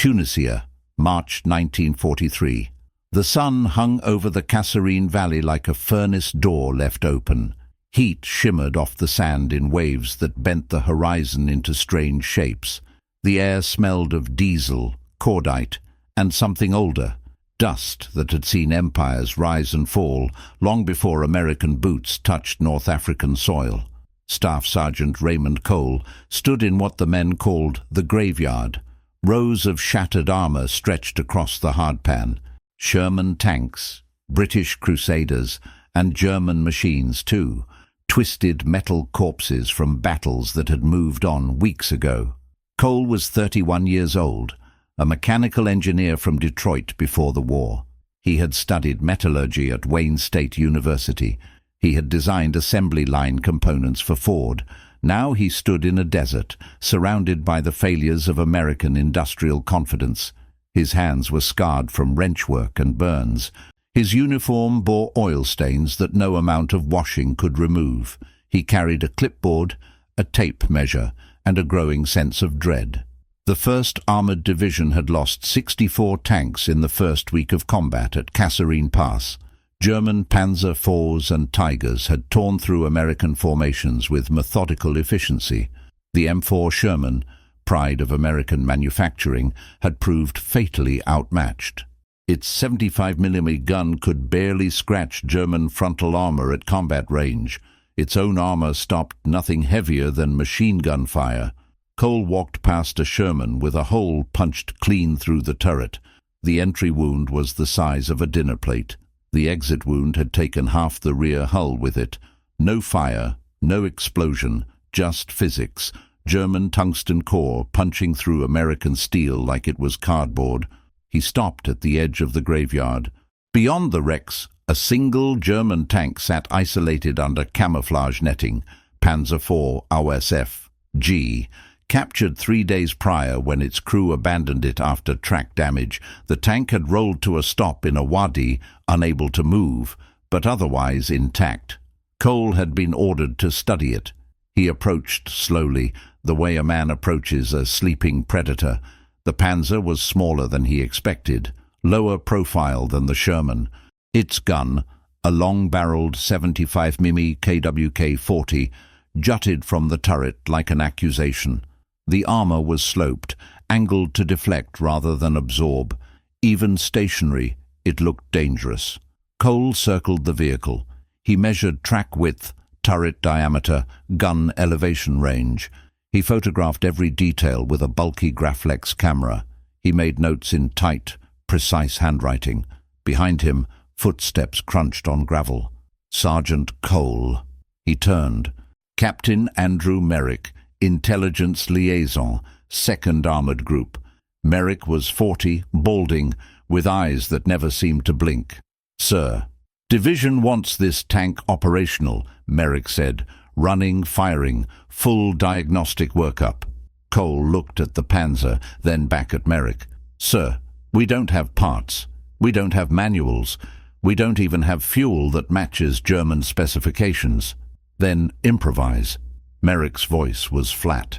Tunisia, March 1943. The sun hung over the Kasserine Valley like a furnace door left open. Heat shimmered off the sand in waves that bent the horizon into strange shapes. The air smelled of diesel, cordite, and something older, dust that had seen empires rise and fall long before American boots touched North African soil. Staff Sergeant Raymond Cole stood in what the men called the graveyard. Rows of shattered armor stretched across the hardpan. Sherman tanks, British Crusaders, and German machines too, twisted metal corpses from battles that had moved on weeks ago. Cole was 31 years old, a mechanical engineer from Detroit before the war. He had studied metallurgy at Wayne State University. He had designed assembly line components for Ford. Now he stood in a desert, surrounded by the failures of American industrial confidence. His hands were scarred from wrench work and burns. His uniform bore oil stains that no amount of washing could remove. He carried a clipboard, a tape measure, and a growing sense of dread. The 1st Armored Division had lost 64 tanks in the first week of combat at Kasserine Pass. German Panzer IVs and Tigers had torn through American formations with methodical efficiency. The M4 Sherman, pride of American manufacturing, had proved fatally outmatched. Its 75mm gun could barely scratch German frontal armor at combat range. Its own armor stopped nothing heavier than machine gun fire. Cole walked past a Sherman with a hole punched clean through the turret. The entry wound was the size of a dinner plate. The exit wound had taken half the rear hull with it. No fire, no explosion, just physics. German tungsten core punching through American steel like it was cardboard. He stopped at the edge of the graveyard. Beyond the wrecks, a single German tank sat isolated under camouflage netting. Panzer IV AUSF G, captured 3 days prior when its crew abandoned it after track damage. The tank had rolled to a stop in a wadi, unable to move, but otherwise intact. Cole had been ordered to study it. He approached slowly, the way a man approaches a sleeping predator. The Panzer was smaller than he expected, lower profile than the Sherman. Its gun, a long-barreled 75mm KWK-40, jutted from the turret like an accusation. The armor was sloped, angled to deflect rather than absorb. Even stationary, it looked dangerous. Cole circled the vehicle. He measured track width, turret diameter, gun elevation range. He photographed every detail with a bulky Graflex camera. He made notes in tight, precise handwriting. Behind him, footsteps crunched on gravel. Sergeant Cole. He turned. Captain Andrew Merrick, Intelligence Liaison, 2nd Armored Group. Merrick was 40, balding, with eyes that never seemed to blink. "Sir, Division wants this tank operational," Merrick said. "Running, firing, full diagnostic workup." Cole looked at the Panzer, then back at Merrick. "Sir, we don't have parts. We don't have manuals. We don't even have fuel that matches German specifications." "Then improvise." Merrick's voice was flat.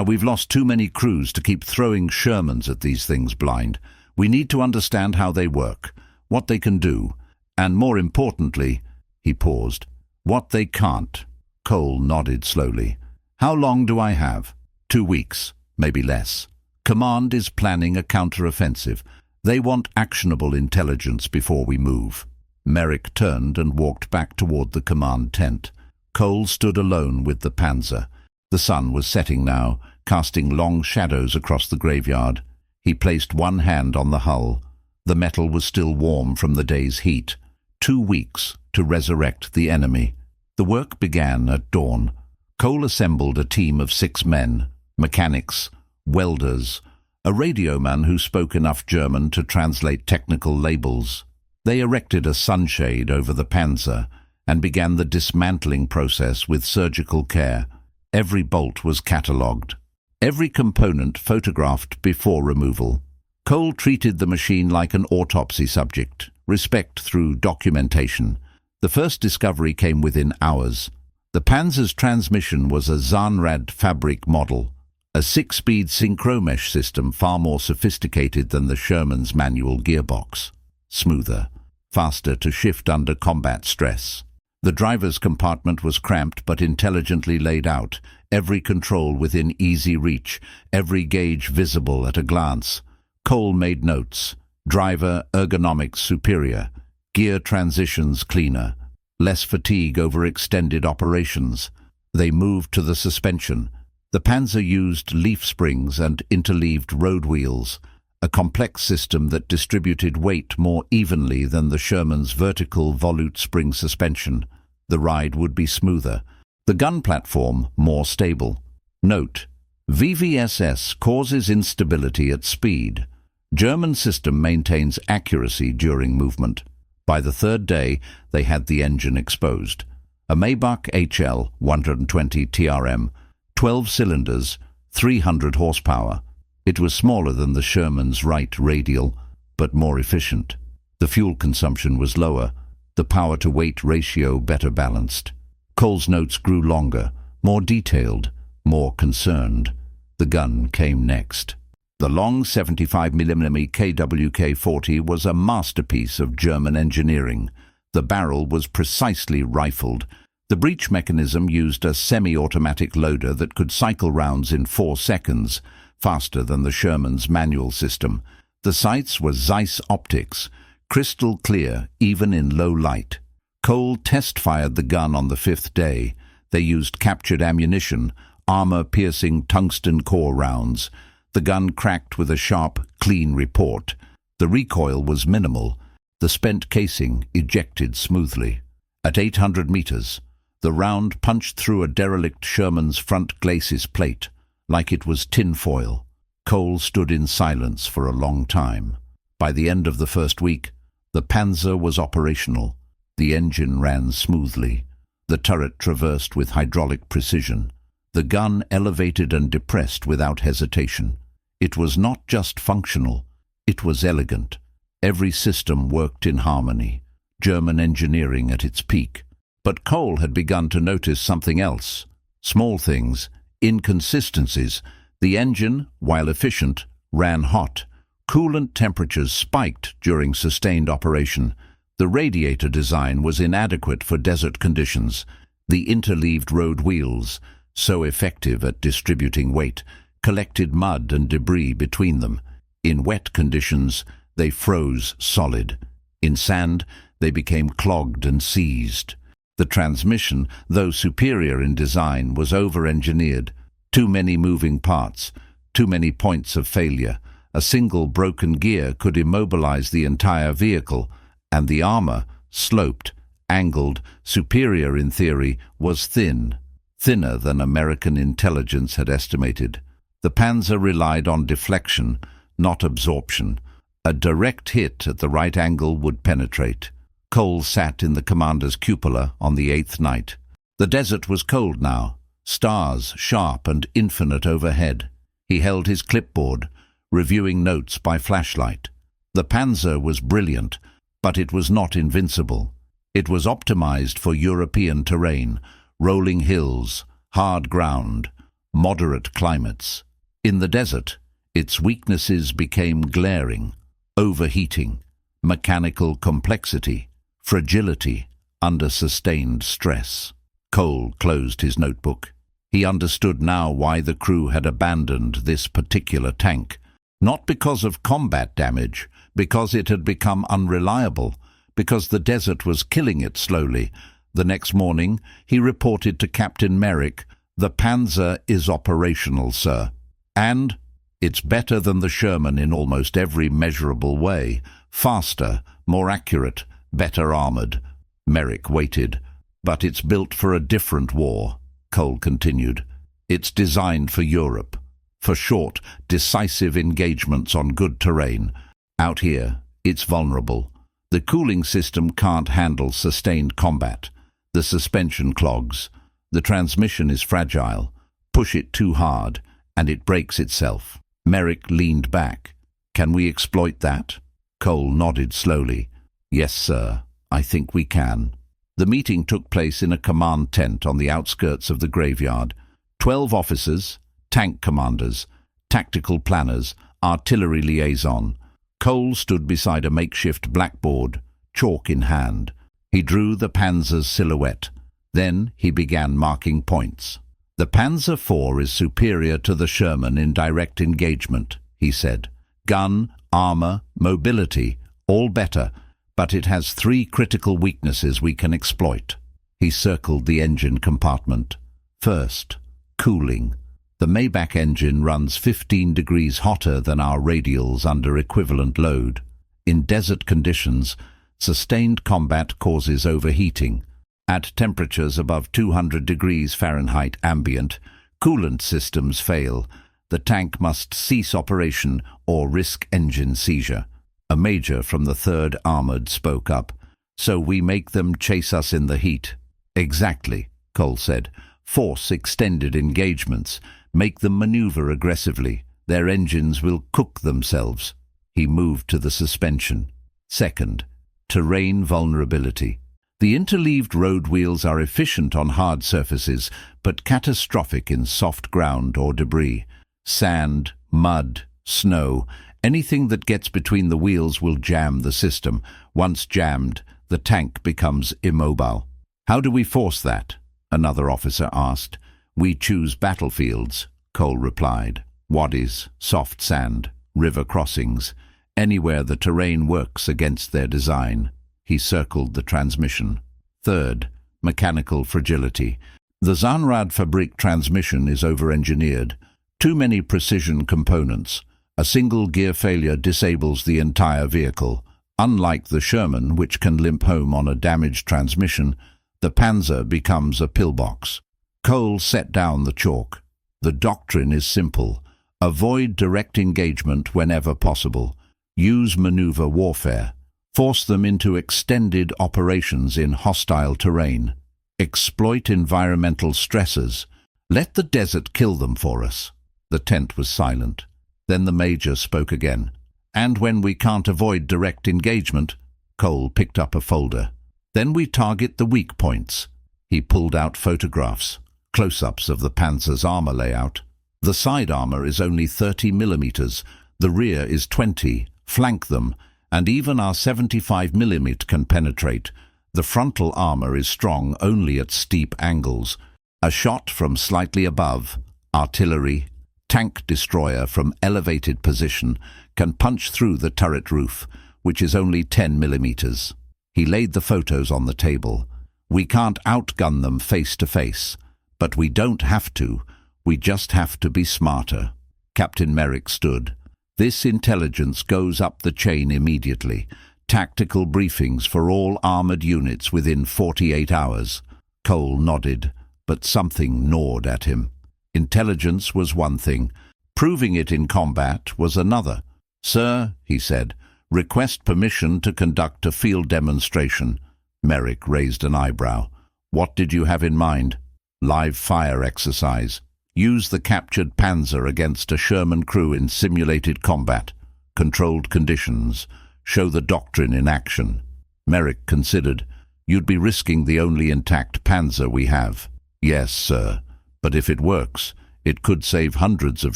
We've lost too many crews to keep throwing Shermans at these things blind. We need to understand how they work, what they can do, and more importantly," he paused, "what they can't." Cole nodded slowly. "How long do I have?" 2 weeks, maybe less. Command is planning a counter-offensive. They want actionable intelligence before we move." Merrick turned and walked back toward the command tent. Cole stood alone with the Panzer. The sun was setting now, casting long shadows across the graveyard. He placed one hand on the hull. The metal was still warm from the day's heat. 2 weeks to resurrect the enemy. The work began at dawn. Cole assembled a team of 6 men, mechanics, welders, a radioman who spoke enough German to translate technical labels. They erected a sunshade over the Panzer and began the dismantling process with surgical care. Every bolt was catalogued. Every component photographed before removal. Cole treated the machine like an autopsy subject, respect through documentation. The first discovery came within hours. The Panzer's transmission was a Zahnrad fabric model, a 6-speed synchromesh system far more sophisticated than the Sherman's manual gearbox. Smoother, faster to shift under combat stress. The driver's compartment was cramped but intelligently laid out, every control within easy reach, every gauge visible at a glance. Cole made notes. Driver ergonomics superior, gear transitions cleaner, less fatigue over extended operations. They moved to the suspension. The Panzer used leaf springs and interleaved road wheels, a complex system that distributed weight more evenly than the Sherman's vertical volute spring suspension. The ride would be smoother. The gun platform more stable. Note: VVSS causes instability at speed. German system maintains accuracy during movement. By the third day, they had the engine exposed. A Maybach HL 120 TRM, 12 cylinders, 300 horsepower. It was smaller than the Sherman's right radial, but more efficient. The fuel consumption was lower, the power-to-weight ratio better balanced. Cole's notes grew longer, more detailed, more concerned. The gun came next. The long 75mm KWK-40 was a masterpiece of German engineering. The barrel was precisely rifled. The breech mechanism used a semi-automatic loader that could cycle rounds in 4 seconds, faster than the Sherman's manual system. The sights were Zeiss optics, crystal clear even in low light. Cole test-fired the gun on the 5th day. They used captured ammunition, armor-piercing tungsten core rounds. The gun cracked with a sharp, clean report. The recoil was minimal. The spent casing ejected smoothly. At 800 meters, the round punched through a derelict Sherman's front glacis plate, like it was tinfoil. Cole stood in silence for a long time. By the end of the first week, the Panzer was operational. The engine ran smoothly. The turret traversed with hydraulic precision. The gun elevated and depressed without hesitation. It was not just functional, it was elegant. Every system worked in harmony, German engineering at its peak. But Cole had begun to notice something else. Small things, inconsistencies. The engine, while efficient, ran hot. Coolant temperatures spiked during sustained operation. The radiator design was inadequate for desert conditions. The interleaved road wheels, so effective at distributing weight, collected mud and debris between them. In wet conditions, they froze solid. In sand, they became clogged and seized. The transmission, though superior in design, was over-engineered. Too many moving parts, too many points of failure. A single broken gear could immobilize the entire vehicle, and the armor, sloped, angled, superior in theory, was thin, thinner than American intelligence had estimated. The Panzer relied on deflection, not absorption. A direct hit at the right angle would penetrate. Cole sat in the commander's cupola on the 8th night. The desert was cold now, stars sharp and infinite overhead. He held his clipboard, reviewing notes by flashlight. The Panzer was brilliant, but it was not invincible. It was optimized for European terrain, rolling hills, hard ground, moderate climates. In the desert, its weaknesses became glaring: overheating, mechanical complexity, fragility under sustained stress. Cole closed his notebook. He understood now why the crew had abandoned this particular tank. Not because of combat damage, because it had become unreliable, because the desert was killing it slowly. The next morning, he reported to Captain Merrick, "The Panzer is operational, sir. And it's better than the Sherman in almost every measurable way. Faster, more accurate, better armored." Merrick waited. "But it's built for a different war," Cole continued. "It's designed for Europe, for short, decisive engagements on good terrain. Out here, it's vulnerable. The cooling system can't handle sustained combat. The suspension clogs. The transmission is fragile. Push it too hard, and it breaks itself." Merrick leaned back. "Can we exploit that?" Cole nodded slowly. "Yes, sir. I think we can." The meeting took place in a command tent on the outskirts of the graveyard. 12 officers, tank commanders, tactical planners, artillery liaison. Cole stood beside a makeshift blackboard, chalk in hand. He drew the Panzer's silhouette. Then he began marking points. "The Panzer IV is superior to the Sherman in direct engagement," he said. "Gun, armor, mobility, all better, but it has 3 critical weaknesses we can exploit." He circled the engine compartment. First, cooling. The Maybach engine runs 15 degrees hotter than our radials under equivalent load. In desert conditions, sustained combat causes overheating. At temperatures above 200 degrees Fahrenheit ambient, coolant systems fail. The tank must cease operation or risk engine seizure. A major from the 3rd Armored spoke up. "So we make them chase us in the heat." "Exactly," Cole said. "Force extended engagements. Make them maneuver aggressively. Their engines will cook themselves." He moved to the suspension. Second, terrain vulnerability. The interleaved road wheels are efficient on hard surfaces, but catastrophic in soft ground or debris. Sand, mud, snow, anything that gets between the wheels will jam the system. Once jammed, the tank becomes immobile. "How do we force that?" another officer asked. "We choose battlefields," Cole replied. "Wadis, soft sand, river crossings, anywhere the terrain works against their design." He circled the transmission. Third, mechanical fragility. The Zahnrad Fabrik transmission is over-engineered. Too many precision components. A single gear failure disables the entire vehicle. Unlike the Sherman, which can limp home on a damaged transmission, the Panzer becomes a pillbox. Cole set down the chalk. "The doctrine is simple. Avoid direct engagement whenever possible. Use maneuver warfare. Force them into extended operations in hostile terrain. Exploit environmental stressors. Let the desert kill them for us." The tent was silent. Then the major spoke again. "And when we can't avoid direct engagement," Cole picked up a folder, "then we target the weak points." He pulled out photographs, close-ups of the Panzer's armor layout. "The side armor is only 30 millimeters, the rear is 20. Flank them, and even our 75 millimeter can penetrate. The frontal armor is strong only at steep angles. A shot from slightly above, artillery, tank destroyer from elevated position can punch through the turret roof, which is only 10 millimeters. He laid the photos on the table. "We can't outgun them face to face, but we don't have to. We just have to be smarter." Captain Merrick stood. "This intelligence goes up the chain immediately. Tactical briefings for all armored units within 48 hours. Cole nodded, but something gnawed at him. Intelligence was one thing. Proving it in combat was another. "Sir," he said, "request permission to conduct a field demonstration." Merrick raised an eyebrow. "What did you have in mind?" "Live fire exercise. Use the captured Panzer against a Sherman crew in simulated combat. Controlled conditions. Show the doctrine in action." Merrick considered. "You'd be risking the only intact Panzer we have." "Yes, sir. But if it works, it could save hundreds of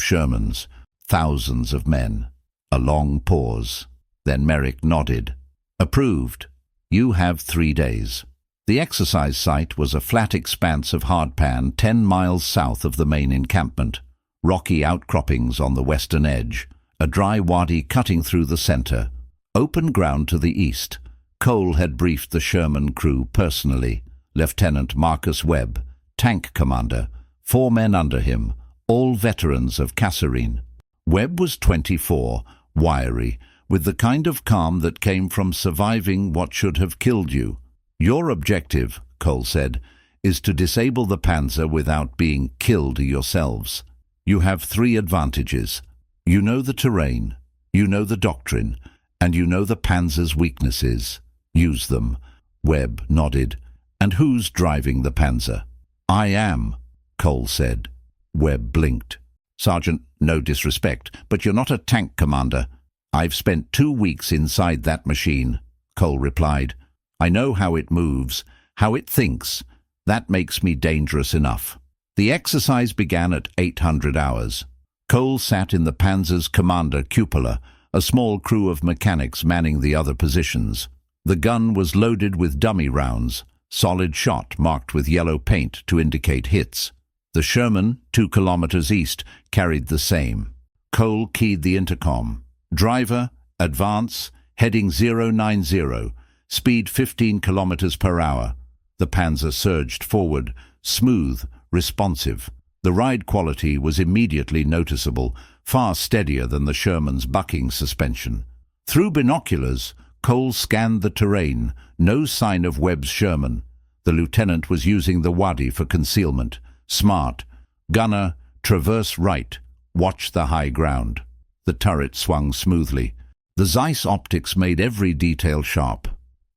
Shermans, thousands of men." A long pause. Then Merrick nodded. "Approved. You have 3 days." The exercise site was a flat expanse of hardpan 10 miles south of the main encampment. Rocky outcroppings on the western edge, a dry wadi cutting through the center. Open ground to the east. Cole had briefed the Sherman crew personally. Lieutenant Marcus Webb, tank commander, 4 men under him, all veterans of Kasserine. Webb was 24, wiry, with the kind of calm that came from surviving what should have killed you. "Your objective," Cole said, "is to disable the Panzer without being killed yourselves. You have 3 advantages. You know the terrain, you know the doctrine, and you know the Panzer's weaknesses. Use them." Webb nodded. "And who's driving the Panzer?" "I am," Cole said. Webb blinked. "Sergeant, no disrespect, but you're not a tank commander." "I've spent 2 weeks inside that machine," Cole replied. "I know how it moves, how it thinks. That makes me dangerous enough." The exercise began at 800 hours. Cole sat in the Panzer's commander cupola, a small crew of mechanics manning the other positions. The gun was loaded with dummy rounds, solid shot marked with yellow paint to indicate hits. The Sherman, 2 kilometers east, carried the same. Cole keyed the intercom. Driver, advance, heading 090, speed 15 kilometers per hour. The Panzer surged forward, smooth, responsive. The ride quality was immediately noticeable, far steadier than the Sherman's bucking suspension. Through binoculars, Cole scanned the terrain, no sign of Webb's Sherman. The lieutenant was using the Wadi for concealment. Smart. Gunner, traverse right. Watch the high ground. The turret swung smoothly. The Zeiss optics made every detail sharp.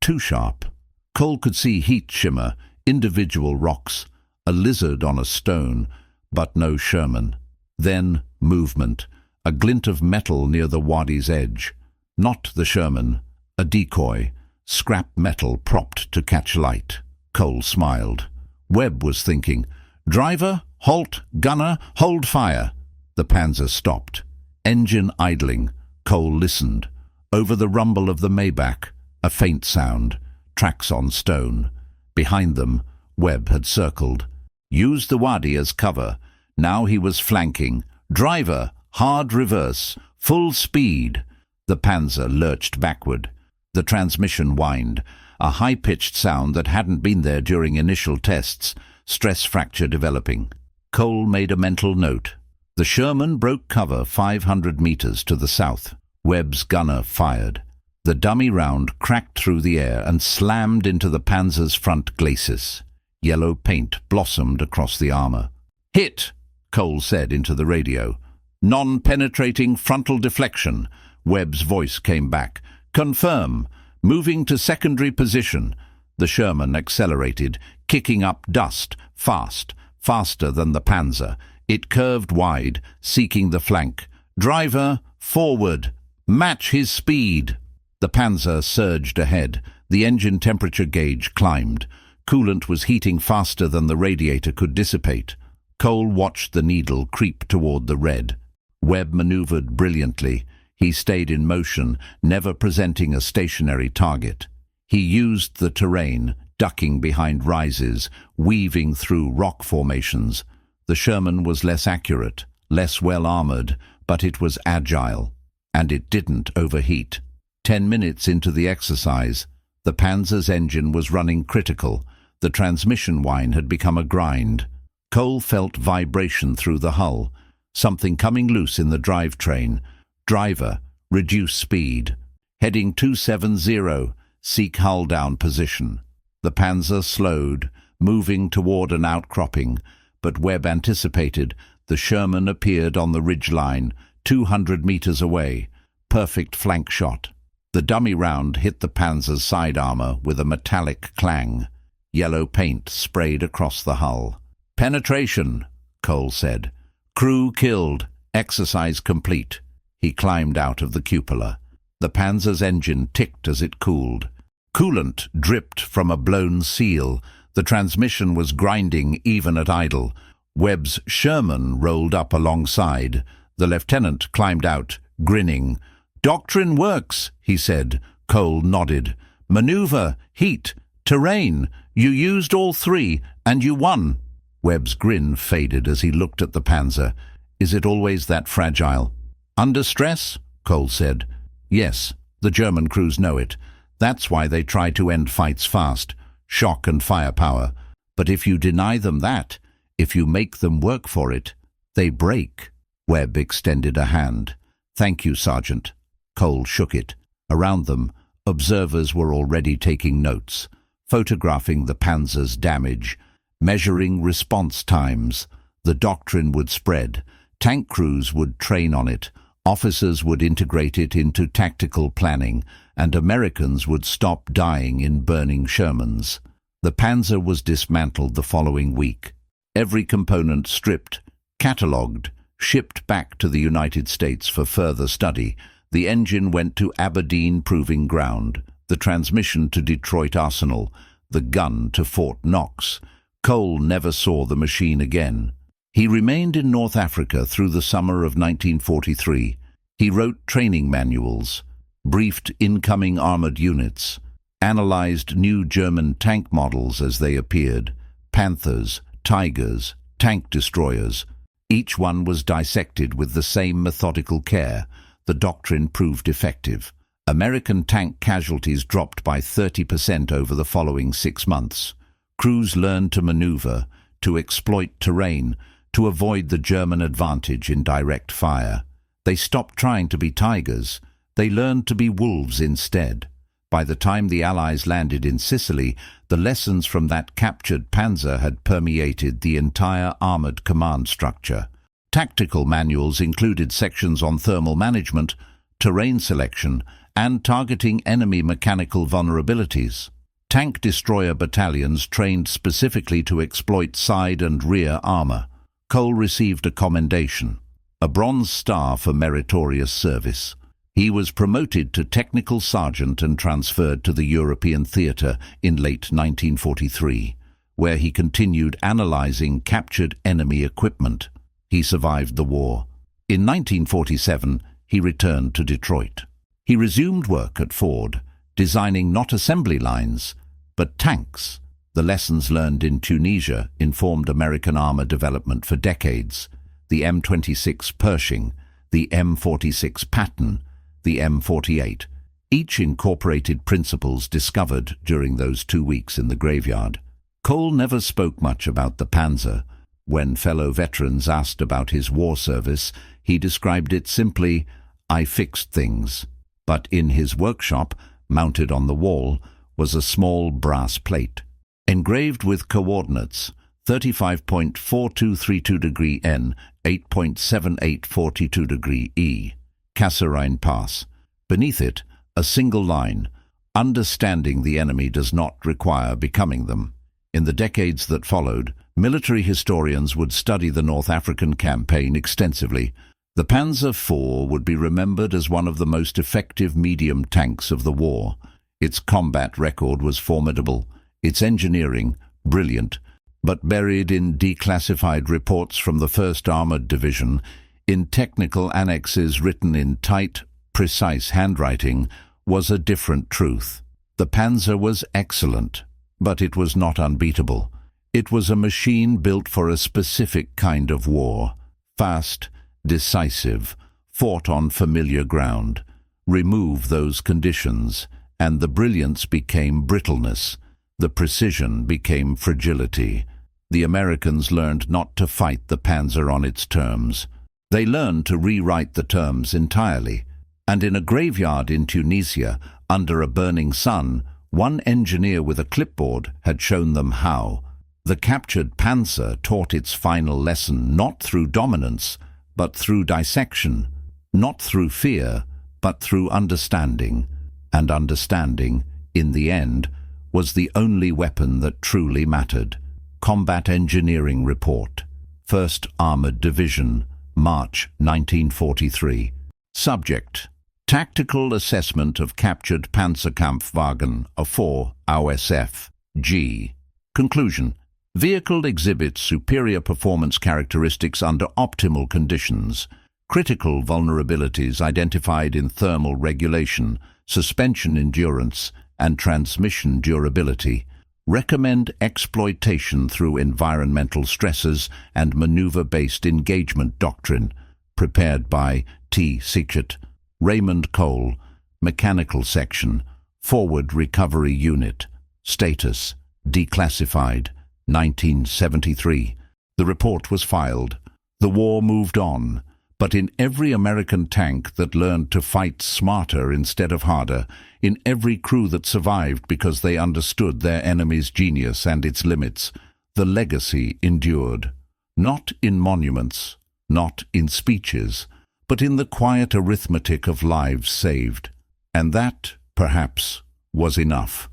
Too sharp. Cole could see heat shimmer, individual rocks, a lizard on a stone, but no Sherman. Then movement, a glint of metal near the Wadi's edge. Not the Sherman, a decoy, scrap metal propped to catch light. Cole smiled. Webb was thinking, "Driver, halt, gunner, hold fire." The Panzer stopped. Engine idling. Cole listened. Over the rumble of the Maybach, a faint sound. Tracks on stone. Behind them, Webb had circled. Used the Wadi as cover. Now he was flanking. Driver, hard reverse, full speed. The Panzer lurched backward. The transmission whined, a high-pitched sound that hadn't been there during initial tests, stress fracture developing. Cole made a mental note. The Sherman broke cover 500 meters to the south. Webb's gunner fired. The dummy round cracked through the air and slammed into the Panzer's front glacis. Yellow paint blossomed across the armor. "Hit," Cole said into the radio. "Non-penetrating frontal deflection." Webb's voice came back. "Confirm. Moving to secondary position." The Sherman accelerated, kicking up dust, fast, faster than the Panzer. It curved wide, seeking the flank. "Driver, forward. Match his speed." The Panzer surged ahead. The engine temperature gauge climbed. Coolant was heating faster than the radiator could dissipate. Cole watched the needle creep toward the red. Webb maneuvered brilliantly. He stayed in motion, never presenting a stationary target. He used the terrain, ducking behind rises, weaving through rock formations. The Sherman was less accurate, less well-armored, but it was agile, and it didn't overheat. 10 minutes into the exercise, the Panzer's engine was running critical. The transmission whine had become a grind. Cole felt vibration through the hull, something coming loose in the drivetrain. Driver, reduce speed. Heading 270, seek hull down position. The Panzer slowed, moving toward an outcropping, but Webb anticipated. The Sherman appeared on the ridgeline, 200 meters away. Perfect flank shot. The dummy round hit the Panzer's side armor with a metallic clang. Yellow paint sprayed across the hull. "Penetration," Cole said. "Crew killed. Exercise complete." He climbed out of the cupola. The Panzer's engine ticked as it cooled. Coolant dripped from a blown seal. The transmission was grinding even at idle. Webb's Sherman rolled up alongside. The lieutenant climbed out, grinning. "Doctrine works," he said. Cole nodded. "Maneuver, heat, terrain. You used all three, and you won." Webb's grin faded as he looked at the Panzer. "Is it always that fragile?" "Under stress?" Cole said. "Yes, the German crews know it. That's why they try to end fights fast. Shock and firepower. But if you deny them that, if you make them work for it, they break." Webb extended a hand. "Thank you, Sergeant." Cole shook it. Around them, observers were already taking notes, photographing the Panzer's damage, measuring response times. The doctrine would spread. Tank crews would train on it. Officers would integrate it into tactical planning, and Americans would stop dying in burning Shermans. The Panzer was dismantled the following week. Every component stripped, catalogued, shipped back to the United States for further study. The engine went to Aberdeen Proving Ground, the transmission to Detroit Arsenal, the gun to Fort Knox. Cole never saw the machine again. He remained in North Africa through the summer of 1943. He wrote training manuals, briefed incoming armored units, analyzed new German tank models as they appeared, Panthers, Tigers, tank destroyers. Each one was dissected with the same methodical care. The doctrine proved effective. American tank casualties dropped by 30% over the following 6 months. Crews learned to maneuver, to exploit terrain, to avoid the German advantage in direct fire. They stopped trying to be tigers. They learned to be wolves instead. By the time the Allies landed in Sicily, the lessons from that captured Panzer had permeated the entire armored command structure. Tactical manuals included sections on thermal management, terrain selection, and targeting enemy mechanical vulnerabilities. Tank destroyer battalions trained specifically to exploit side and rear armor. Cole received a commendation, a Bronze Star for meritorious service. He was promoted to technical sergeant and transferred to the European theater in late 1943, where he continued analyzing captured enemy equipment. He survived the war. In 1947, he returned to Detroit. He resumed work at Ford, designing not assembly lines, but tanks. The lessons learned in Tunisia informed American armor development for decades. The M26 Pershing, the M46 Patton, the M48. Each incorporated principles discovered during those 2 weeks in the graveyard. Cole never spoke much about the Panzer. When fellow veterans asked about his war service, he described it simply, "I fixed things." But in his workshop, mounted on the wall, was a small brass plate, engraved with coordinates 35.4232° N, 8.7842° Kasserine Pass. Beneath it, a single line, "Understanding the enemy does not require becoming them." In the decades that followed, military historians would study the North African campaign extensively. The Panzer IV would be remembered as one of the most effective medium tanks of the war. Its combat record was formidable, its engineering brilliant, but buried in declassified reports from the 1st Armored Division, in technical annexes written in tight, precise handwriting, was a different truth. The Panzer was excellent, but it was not unbeatable. It was a machine built for a specific kind of war, fast, decisive, fought on familiar ground. Remove those conditions, and the brilliance became brittleness. The precision became fragility. The Americans learned not to fight the Panzer on its terms. They learned to rewrite the terms entirely. And in a graveyard in Tunisia, under a burning sun, one engineer with a clipboard had shown them how. The captured Panzer taught its final lesson not through dominance, but through dissection, not through fear, but through understanding. And understanding, in the end, was the only weapon that truly mattered. Combat Engineering Report, 1st Armored Division, March 1943. Subject: Tactical Assessment of Captured Panzerkampfwagen, A4, AUSF, G. Conclusion: Vehicle exhibits superior performance characteristics under optimal conditions. Critical vulnerabilities identified in thermal regulation, suspension endurance, and transmission durability. Recommend exploitation through environmental stresses and maneuver-based engagement doctrine. Prepared by T. Seichert, Raymond Cole, Mechanical Section, Forward Recovery Unit. Status: Declassified. 1973. The report was filed. The war moved on, but in every American tank that learned to fight smarter instead of harder, in every crew that survived because they understood their enemy's genius and its limits, the legacy endured. Not in monuments, not in speeches, but in the quiet arithmetic of lives saved. And that, perhaps, was enough.